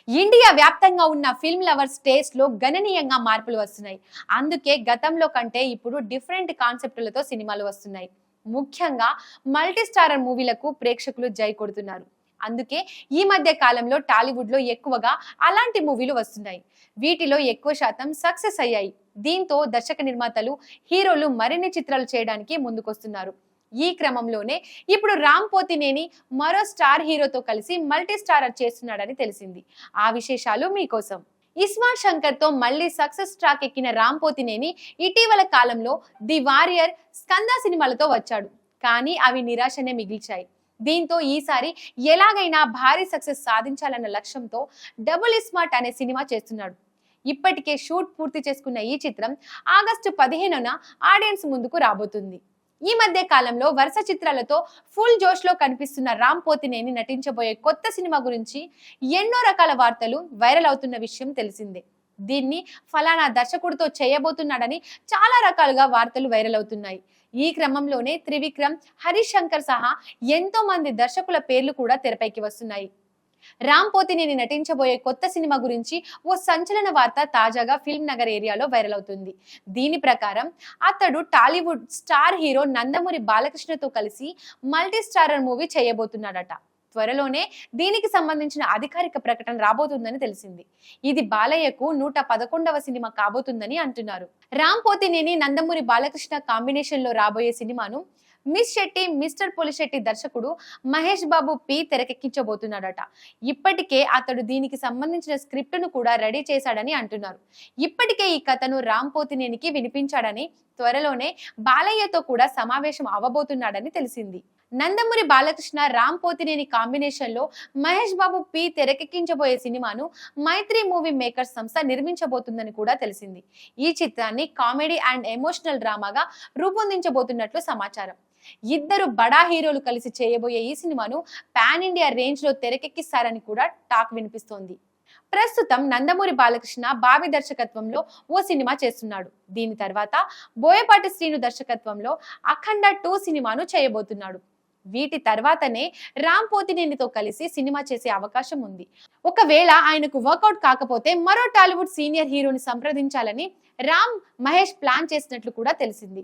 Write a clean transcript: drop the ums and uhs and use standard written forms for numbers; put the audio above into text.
India వ్యాప్తంగా ఉన్న film lovers taste లో గణనీయంగా మార్పులు వస్తున్నాయి. అందుకే గతంలో కంటే ఇప్పుడు డిఫరెంట్ కాన్సెప్టులతో సినిమాలు వస్తున్నాయి. ముఖ్యంగా మల్టీ స్టారర్ మూవీలకు ప్రేక్షకులు జై కొడుతున్నారు. అందుకే ఈ మధ్య కాలంలో టాలీవుడ్ లో ఎక్కువగా అలాంటి మూవీలు వస్తున్నాయి. వీటిలో ఎక్కువ శాతం సక్సెస్ అయ్యాయి. దీంతో దర్శక నిర్మాతలు, హీరోలు మరిన్ని చిత్రాలు చేయడానికి ముందుకొస్తున్నారు. ఈ క్రమంలోనే ఇప్పుడు రామ్ పోతినేని మరో స్టార్ హీరోతో కలిసి మల్టీ స్టారర్ చేస్తున్నాడని తెలిసింది. ఆ విశేషాలు మీకోసం. ఇస్మార్ట్ శంకర్ తో మళ్ళీ సక్సెస్ ట్రాక్ ఎక్కిన రామ్ పోతినేని ఇటీవల కాలంలో ది వారియర్, స్కంద సినిమాలతో వచ్చాడు. కానీ అవి నిరాశనే మిగిల్చాయి. దీంతో ఈసారి ఎలాగైనా భారీ సక్సెస్ సాధించాలన్న లక్ష్యంతో డబుల్ ఇస్మార్ట్ అనే సినిమా చేస్తున్నాడు. ఇప్పటికే షూట్ పూర్తి చేసుకున్న ఈ చిత్రం ఆగస్టు 15న ఆడియన్స్ ముందుకు రాబోతుంది. ఈ మధ్య కాలంలో వరుస చిత్రాలతో ఫుల్ జోష్ లో కనిపిస్తున్న రామ్ పోతినేని నటించబోయే కొత్త సినిమా గురించి ఎన్నో రకాల వార్తలు వైరల్ అవుతున్న విషయం తెలిసిందే. దీన్ని ఫలానా దర్శకుడితో చేయబోతున్నాడని చాలా రకాలుగా వార్తలు వైరల్ అవుతున్నాయి. ఈ క్రమంలోనే త్రివిక్రమ్, హరీష్ శంకర్ సహా ఎంతో మంది దర్శకుల పేర్లు కూడా తెరపైకి వస్తున్నాయి. రామ్ పోతినేని నటించబోయే కొత్త సినిమా గురించి ఓ సంచలన వార్త తాజాగా ఫిల్మ్ నగర్ ఏరియాలో వైరల్ అవుతుంది. దీని ప్రకారం అతడు టాలీవుడ్ స్టార్ హీరో నందమూరి బాలకృష్ణతో కలిసి మల్టీ స్టారర్ మూవీ చేయబోతున్నాడట. త్వరలోనే దీనికి సంబంధించిన అధికారిక ప్రకటన రాబోతుందని తెలిసింది. ఇది బాలయ్యకు 111వ సినిమా కాబోతుందని అంటున్నారు. రామ్ పోతినేని, నందమూరి బాలకృష్ణ కాంబినేషన్ లో రాబోయే సినిమాను మిస్ శెట్టి, మిస్టర్ పొలిశెట్టి దర్శకుడు మహేష్ బాబు పి తెరకెక్కించబోతున్నాడట. ఇప్పటికే అతడు దీనికి సంబంధించిన స్క్రిప్ట్ ను కూడా రెడీ చేశాడని అంటున్నారు. ఇప్పటికే ఈ కథను రామ్ పోతినేనికి వినిపించాడని, త్వరలోనే బాలయ్యతో కూడా సమావేశం అవ్వబోతున్నాడని తెలిసింది. నందమూరి బాలకృష్ణ, రామ్ పోతినేని కాంబినేషన్ లో మహేష్ బాబు పి తెరకెక్కించబోయే సినిమాను మైత్రి మూవీ మేకర్స్ సంస్థ నిర్మించబోతుందని కూడా తెలిసింది. ఈ చిత్రాన్ని కామెడీ అండ్ ఎమోషనల్ డ్రామాగా రూపొందించబోతున్నట్లు సమాచారం. ఇద్దరు బడా హీరోలు కలిసి చేయబోయే ఈ సినిమాను పాన్ ఇండియా రేంజ్ లో తెరకెక్కిస్తారని కూడా టాక్ వినిపిస్తోంది. ప్రస్తుతం నందమూరి బాలకృష్ణ బాబీ దర్శకత్వంలో ఓ సినిమా చేస్తున్నాడు. దీని తర్వాత బోయపాటి శ్రీను దర్శకత్వంలో అఖండ 2 సినిమాను చేయబోతున్నాడు. వీటి తర్వాతనే రామ్ పోతినేనితో కలిసి సినిమా చేసే అవకాశం ఉంది. ఒకవేళ ఆయనకు వర్కౌట్ కాకపోతే మరో టాలీవుడ్ సీనియర్ హీరోని సంప్రదించాలని రామ్, మహేష్ ప్లాన్ చేసినట్లు కూడా తెలిసింది.